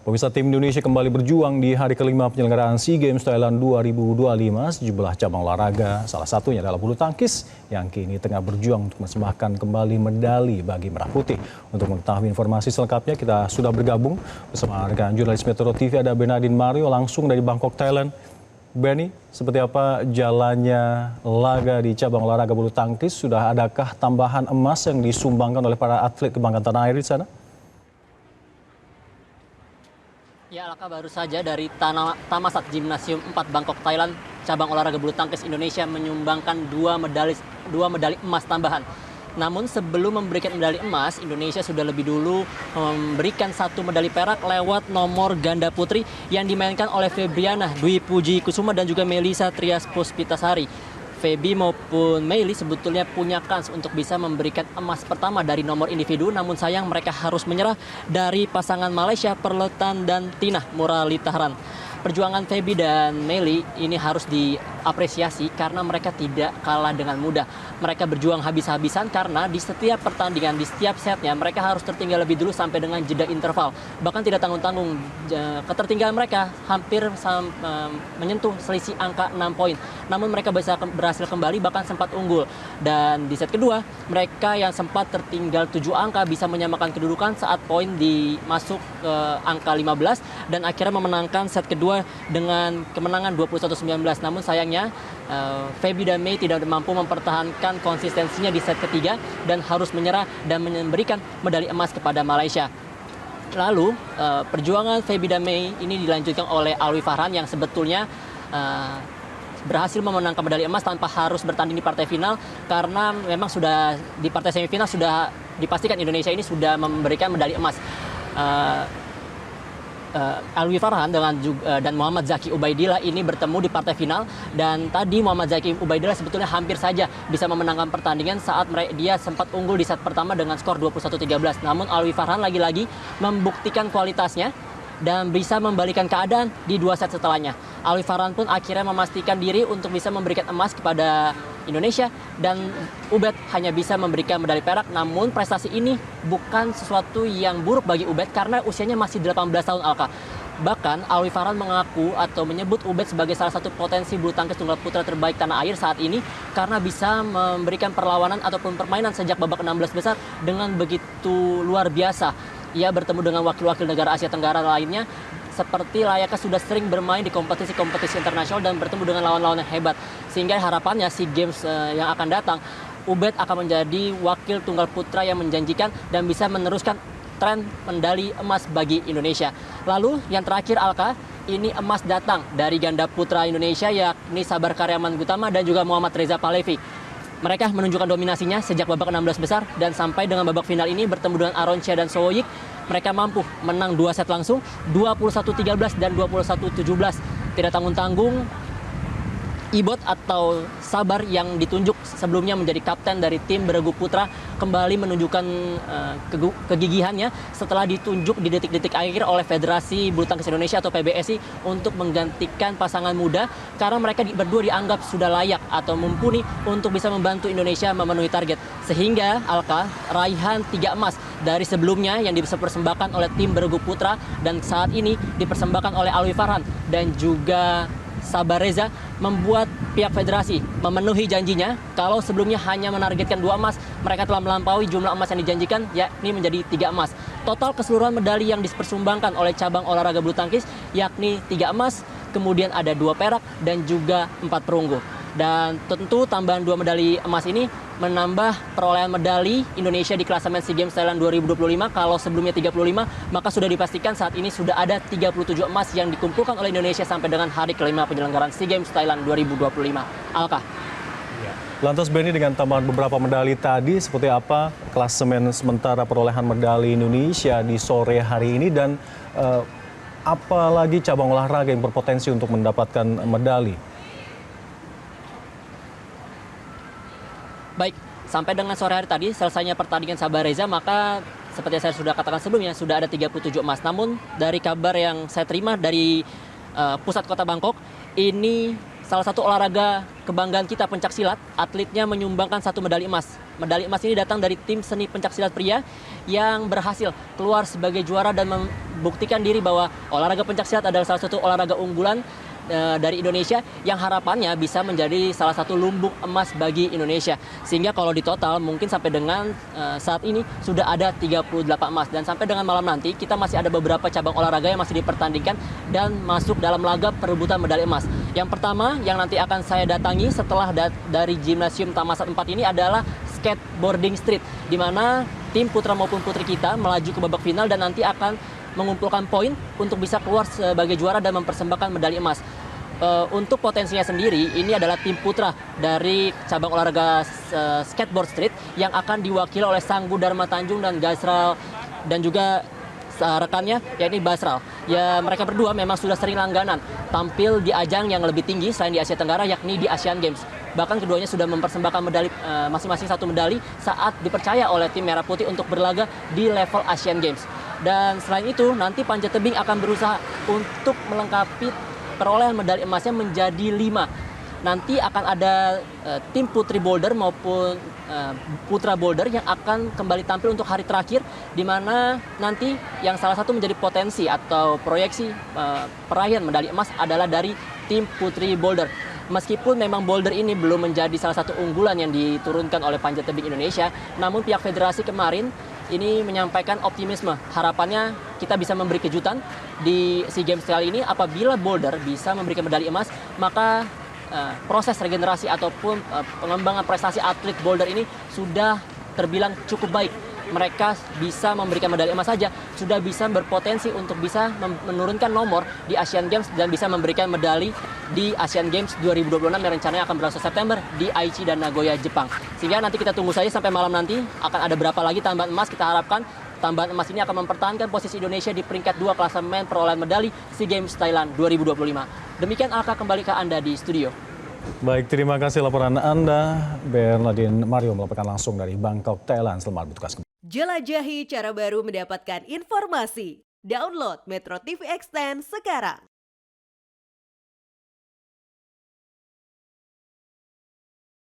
Pemirsa, tim Indonesia kembali berjuang di hari kelima penyelenggaraan SEA Games Thailand 2025. Sejumlah cabang olahraga, salah satunya adalah bulu tangkis yang kini tengah berjuang untuk mempersembahkan kembali medali bagi Merah Putih. Untuk mengetahui informasi selengkapnya, kita sudah bergabung bersama rekan jurnalis Metro TV, ada Benadine Mario langsung dari Bangkok, Thailand. Benny, seperti apa jalannya laga di cabang olahraga bulu tangkis? Sudah adakah tambahan emas yang disumbangkan oleh para atlet kebanggaan tanah air di sana? Ya, Alka, baru saja dari Thammasat Gymnasium 4 Bangkok, Thailand, cabang olahraga bulu tangkis Indonesia menyumbangkan dua medali emas tambahan. Namun sebelum memberikan medali emas, Indonesia sudah lebih dulu memberikan satu medali perak lewat nomor ganda putri yang dimainkan oleh Febriana Dwi Puji Kusuma dan juga Melisa Trias Puspitasari. Feby maupun Meili sebetulnya punya kans untuk bisa memberikan emas pertama dari nomor individu, namun sayang mereka harus menyerah dari pasangan Malaysia Perletan dan Tinah Muralitharan. Perjuangan Feby dan Meili ini harus diapresiasi karena mereka tidak kalah dengan mudah. Mereka berjuang habis-habisan karena di setiap pertandingan, di setiap setnya mereka harus tertinggal lebih dulu sampai dengan jeda interval. Bahkan tidak tanggung-tanggung, ketertinggalan mereka hampir menyentuh selisih angka 6 poin. Namun mereka berhasil kembali, bahkan sempat unggul. Dan di set kedua, mereka yang sempat tertinggal 7 angka bisa menyamakan kedudukan saat poin masuk ke angka 15 dan akhirnya memenangkan set kedua dengan kemenangan 21-19. Namun sayangnya Feby dan Mei tidak mampu mempertahankan konsistensinya di set ketiga dan harus menyerah dan memberikan medali emas kepada Malaysia. Lalu perjuangan Feby dan Mei ini dilanjutkan oleh Alwi Farhan yang sebetulnya berhasil memenangkan medali emas tanpa harus bertanding di partai final, karena memang sudah di partai semifinal sudah dipastikan Indonesia ini sudah memberikan medali emas. Alwi Farhan dan Muhammad Zaki Ubaidillah ini bertemu di partai final, dan tadi Muhammad Zaki Ubaidillah sebetulnya hampir saja bisa memenangkan pertandingan saat dia sempat unggul di set pertama dengan skor 21-13. Namun Alwi Farhan lagi-lagi membuktikan kualitasnya dan bisa membalikan keadaan di 2 set setelahnya. Alwi Farhan pun akhirnya memastikan diri untuk bisa memberikan emas kepada Indonesia, dan Ubed hanya bisa memberikan medali perak. Namun prestasi ini bukan sesuatu yang buruk bagi Ubed karena usianya masih 18 tahun, Alka. Bahkan Alwi Farhan mengaku atau menyebut Ubed sebagai salah satu potensi bulu tangkis tunggal putra terbaik tanah air saat ini karena bisa memberikan perlawanan ataupun permainan sejak babak 16 besar dengan begitu luar biasa. Ia bertemu dengan wakil-wakil negara Asia Tenggara lainnya, seperti layaknya sudah sering bermain di kompetisi-kompetisi internasional dan bertemu dengan lawan-lawan yang hebat. Sehingga harapannya SEA Games yang akan datang, Ubed akan menjadi wakil tunggal putra yang menjanjikan dan bisa meneruskan tren medali emas bagi Indonesia. Lalu yang terakhir, Alka, ini emas datang dari ganda putra Indonesia yakni Sabar Karyaman Gutama dan juga Muhammad Reza Palevi. Mereka menunjukkan dominasinya sejak babak 16 besar dan sampai dengan babak final ini bertemu dengan Aroncia dan Sowoyik. Mereka mampu menang 2 set langsung, 21-13 dan 21-17. Tidak tanggung-tanggung, Ibot atau Sabar yang ditunjuk sebelumnya menjadi kapten dari tim beregu putra kembali menunjukkan kegigihannya setelah ditunjuk di detik-detik akhir oleh Federasi Bulu Tangkis Indonesia atau PBSI untuk menggantikan pasangan muda karena mereka berdua dianggap sudah layak atau mumpuni untuk bisa membantu Indonesia memenuhi target. Sehingga Alka, raihan 3 emas dari sebelumnya yang dipersembahkan oleh tim beregu putra dan saat ini dipersembahkan oleh Alwi Farhan dan juga Sabar Reza membuat pihak federasi memenuhi janjinya. Kalau sebelumnya hanya menargetkan 2 emas, mereka telah melampaui jumlah emas yang dijanjikan, yakni menjadi 3 emas. Total keseluruhan medali yang dipersembahkan oleh cabang olahraga bulu tangkis yakni 3 emas, kemudian ada 2 perak dan juga 4 perunggu. Dan tentu tambahan 2 medali emas ini menambah perolehan medali Indonesia di klasemen SEA Games Thailand 2025. Kalau sebelumnya 35, maka sudah dipastikan saat ini sudah ada 37 emas yang dikumpulkan oleh Indonesia sampai dengan hari kelima penyelenggaraan SEA Games Thailand 2025. Alka. Lantas Benny, dengan tambahan beberapa medali tadi, seperti apa klasemen sementara perolehan medali Indonesia di sore hari ini, dan apa lagi cabang olahraga yang berpotensi untuk mendapatkan medali? Baik, sampai dengan sore hari tadi selesainya pertandingan Sabar Reza, maka seperti yang saya sudah katakan sebelumnya sudah ada 37 emas. Namun dari kabar yang saya terima dari pusat kota Bangkok, ini salah satu olahraga kebanggaan kita, pencaksilat, atletnya menyumbangkan 1 medali emas. Medali emas ini datang dari tim seni pencaksilat pria yang berhasil keluar sebagai juara dan membuktikan diri bahwa olahraga pencaksilat adalah salah satu olahraga unggulan dari Indonesia yang harapannya bisa menjadi salah satu lumbung emas bagi Indonesia. Sehingga kalau di total mungkin sampai dengan saat ini sudah ada 38 emas. Dan sampai dengan malam nanti kita masih ada beberapa cabang olahraga yang masih dipertandingkan dan masuk dalam laga perebutan medali emas. Yang pertama yang nanti akan saya datangi setelah dari Gimnasium Tamasat 4 ini adalah skateboarding street, di mana tim putra maupun putri kita melaju ke babak final dan nanti akan mengumpulkan poin untuk bisa keluar sebagai juara dan mempersembahkan medali emas. Untuk potensinya sendiri, ini adalah tim putra dari cabang olahraga skateboard street yang akan diwakili oleh Sanggu Dharma Tanjung dan Gasral dan juga rekannya yakni Basral. Ya, mereka berdua memang sudah sering langganan tampil di ajang yang lebih tinggi selain di Asia Tenggara, yakni di Asian Games. Bahkan keduanya sudah mempersembahkan medali masing-masing 1 medali saat dipercaya oleh tim Merah Putih untuk berlaga di level Asian Games. Dan selain itu, nanti panjat tebing akan berusaha untuk melengkapi perolehan medali emasnya menjadi 5. Nanti akan ada tim putri boulder maupun putra boulder yang akan kembali tampil untuk hari terakhir, di mana nanti yang salah satu menjadi potensi atau proyeksi perayaan medali emas adalah dari tim putri boulder. Meskipun memang boulder ini belum menjadi salah satu unggulan yang diturunkan oleh panjat tebing Indonesia, namun pihak federasi kemarin ini menyampaikan optimisme. Harapannya kita bisa memberi kejutan di SEA Games kali ini. Apabila boulder bisa memberikan medali emas, maka proses regenerasi ataupun pengembangan prestasi atlet boulder ini sudah terbilang cukup baik. Mereka bisa memberikan medali emas saja, sudah bisa berpotensi untuk bisa menurunkan nomor di Asian Games dan bisa memberikan medali di Asian Games 2026 yang rencananya akan berlangsung September di Aichi dan Nagoya, Jepang. Sehingga nanti kita tunggu saja sampai malam nanti akan ada berapa lagi tambahan emas. Kita harapkan tambahan emas ini akan mempertahankan posisi Indonesia di peringkat 2 klasemen perolehan medali SEA Games Thailand 2025. Demikian Alka, kembali ke Anda di studio. Baik, terima kasih laporan Anda. Bernardine Mario melaporkan langsung dari Bangkok, Thailand. Selamat bertugas kembali. Jelajahi cara baru mendapatkan informasi. Download Metro TV Extend sekarang.